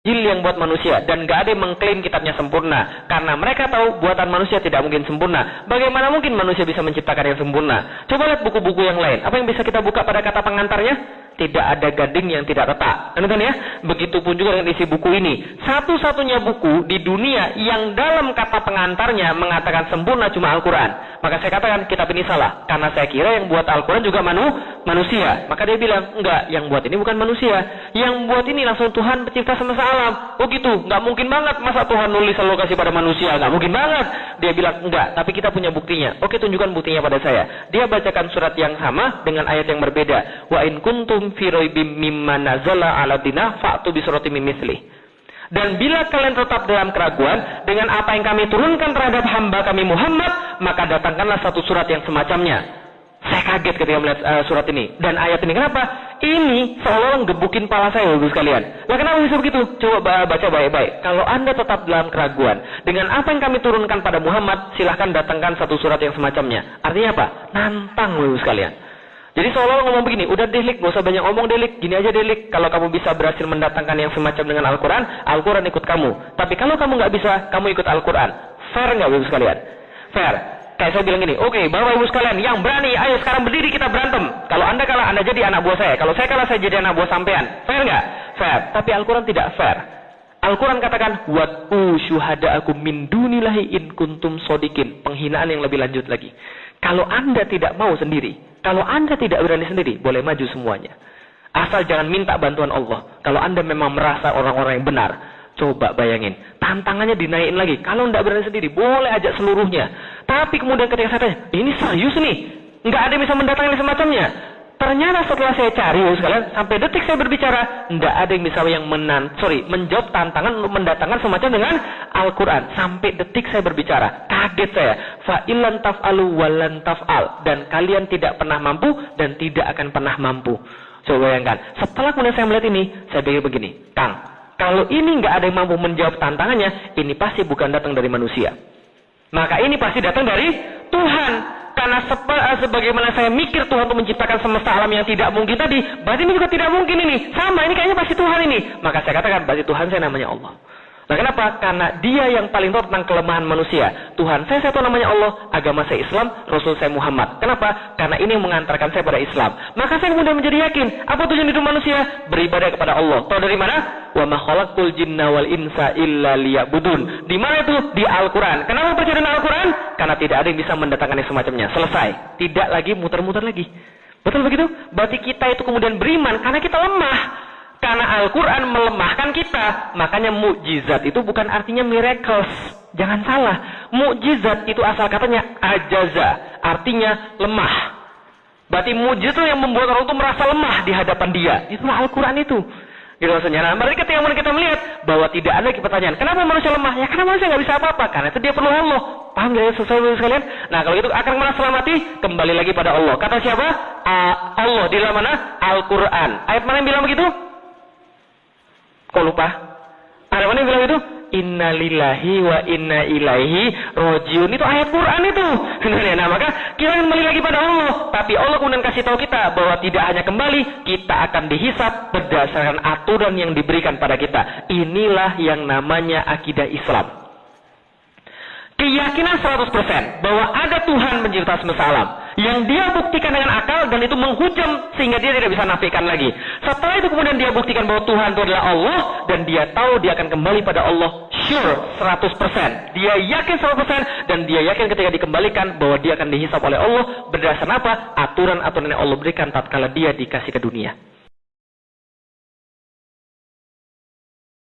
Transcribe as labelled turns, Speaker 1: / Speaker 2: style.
Speaker 1: Injil yang buat manusia, dan gak ada yang mengklaim kitabnya sempurna karena mereka tahu buatan manusia tidak mungkin sempurna. Bagaimana mungkin manusia bisa menciptakan yang sempurna? Coba lihat buku-buku yang lain. Apa yang bisa kita buka pada kata pengantarnya? Tidak ada gading yang tidak retak. Kan ya? Begitupun juga dengan isi buku ini. Satu-satunya buku di dunia yang dalam kata pengantarnya mengatakan sempurna cuma Al-Quran. Maka saya katakan kitab ini salah. Karena saya kira yang buat Al-Quran juga manusia. Maka dia bilang, enggak, yang buat ini bukan manusia. Yang buat ini langsung Tuhan pencipta semesta alam. Oh gitu, enggak mungkin banget. Masa Tuhan nulis alokasi pada manusia? Enggak mungkin banget. Dia bilang, enggak, tapi kita punya buktinya. Oke, tunjukkan buktinya pada saya. Dia bacakan surat yang sama dengan ayat yang berbeda. Wa in kuntum fi raibim mimma nazala 'ala dina fa'tu bi suratin min mithlih. Dan bila kalian tetap dalam keraguan dengan apa yang kami turunkan terhadap hamba kami Muhammad, maka datangkanlah satu surat yang semacamnya. Saya kaget ketika melihat surat ini dan ayat ini. Kenapa? Ini seolah-olah gebukin pala saya, Bapak sekalian. Lah kenapa bisa begitu? Coba baca baik-baik. Kalau Anda tetap dalam keraguan dengan apa yang kami turunkan pada Muhammad, silahkan datangkan satu surat yang semacamnya. Artinya apa? Nantang, Bapak sekalian. Jadi seolah-olah ngomong begini, udah Delik, gak usah banyak ngomong Delik, gini aja Delik, kalau kamu bisa berhasil mendatangkan yang semacam dengan Al-Quran, Al-Quran ikut kamu. Tapi kalau kamu nggak bisa, kamu ikut Al-Quran. Fair nggak, Bapak sekalian? Fair. Kayak saya bilang gini, oke, Bapak Ibu sekalian, yang berani, ayo sekarang berdiri kita berantem. Kalau Anda kalah, Anda jadi anak buah saya. Kalau saya kalah, saya jadi anak buah sampean. Fair nggak? Fair. Tapi Al-Quran tidak fair. Al-Quran katakan, watu syuhada'akum min dunillahi in kuntum sodikin. Penghinaan yang lebih lanjut lagi. Kalau Anda tidak mau sendiri, kalau Anda tidak berani sendiri, boleh maju semuanya. Asal jangan minta bantuan Allah. Kalau Anda memang merasa orang-orang yang benar, coba bayangin. Tantangannya dinaikin lagi. Kalau tidak berani sendiri, boleh ajak seluruhnya. Tapi kemudian ketika saya tanya, ini serius nih? Nggak ada yang bisa mendatangkan semacamnya. Ternyata setelah saya cari, sekalian, sampai detik saya berbicara, tidak ada yang bisa menjawab tantangan untuk mendatangkan semacam dengan Al-Quran. Sampai detik saya berbicara, kaget saya. Fa'ilan taf'alu walan taf'al. Dan kalian tidak pernah mampu dan tidak akan pernah mampu. Coba bayangkan. Setelah kemudian saya melihat ini, saya pikir begini, Kang, kalau ini nggak ada yang mampu menjawab tantangannya, ini pasti bukan datang dari manusia. Maka ini pasti datang dari Tuhan. Karena sebagaimana saya mikir Tuhan untuk menciptakan semesta alam yang tidak mungkin tadi, berarti ini juga tidak mungkin ini. Sama, ini kayaknya pasti Tuhan ini. Maka saya katakan, berarti Tuhan saya namanya Allah. Nah kenapa? Karena dia yang paling tahu tentang kelemahan manusia. Tuhan saya tahu namanya Allah, agama saya Islam, Rasul saya Muhammad. Kenapa? Karena ini yang mengantarkan saya pada Islam. Maka saya kemudian menjadi yakin, apa tujuan hidup manusia? Beribadah kepada Allah. Tahu dari mana? Wa ma khalaqtul jinna wal insa illa liya'budun. Di mana itu? Di Al-Quran. Kenapa percaya dengan Al-Quran? Karena tidak ada yang bisa mendatangkan yang semacamnya. Selesai. Tidak lagi muter-muter lagi. Betul begitu? Berarti kita itu kemudian beriman karena kita lemah. Karena Al-Quran melemahkan kita. Makanya mukjizat itu bukan artinya miracles. Jangan salah. Mukjizat itu asal katanya ajaza. Artinya lemah. Berarti mukjizat itu yang membuat orang itu merasa lemah di hadapan dia. Itulah Al-Quran itu. Gitu maksudnya. Nah, berarti ketika kita melihat bahwa tidak ada lagi pertanyaan. Kenapa manusia lemah? Ya karena manusia nggak bisa apa-apa. Karena itu dia perlu Allah. Paham gak ya sesuai sekalian? Nah kalau itu akan mana selamati? Kembali lagi pada Allah. Kata siapa? Allah. Di dalam mana? Al-Quran. Ayat mana yang bilang begitu? Kok lupa? Ada mana yang bilang itu? Inna lillahi wa inna ilaihi rojiun. Itu ayat Quran itu. Nah maka kita kembali lagi pada Allah. Tapi Allah kemudian kasih tahu kita bahwa tidak hanya kembali, kita akan dihisab berdasarkan aturan yang diberikan pada kita. Inilah yang namanya akidah Islam. Keyakinan 100% bahwa ada Tuhan pencipta semesta alam yang dia buktikan dengan akal dan itu menghujam sehingga dia tidak bisa nafikan lagi. Setelah itu kemudian dia buktikan bahwa Tuhan itu adalah Allah dan dia tahu dia akan kembali pada Allah sure 100%. Dia yakin 100% dan dia yakin ketika dikembalikan bahwa dia akan dihisab oleh Allah berdasarkan apa? Aturan-aturan yang Allah berikan tatkala dia dikasih ke dunia.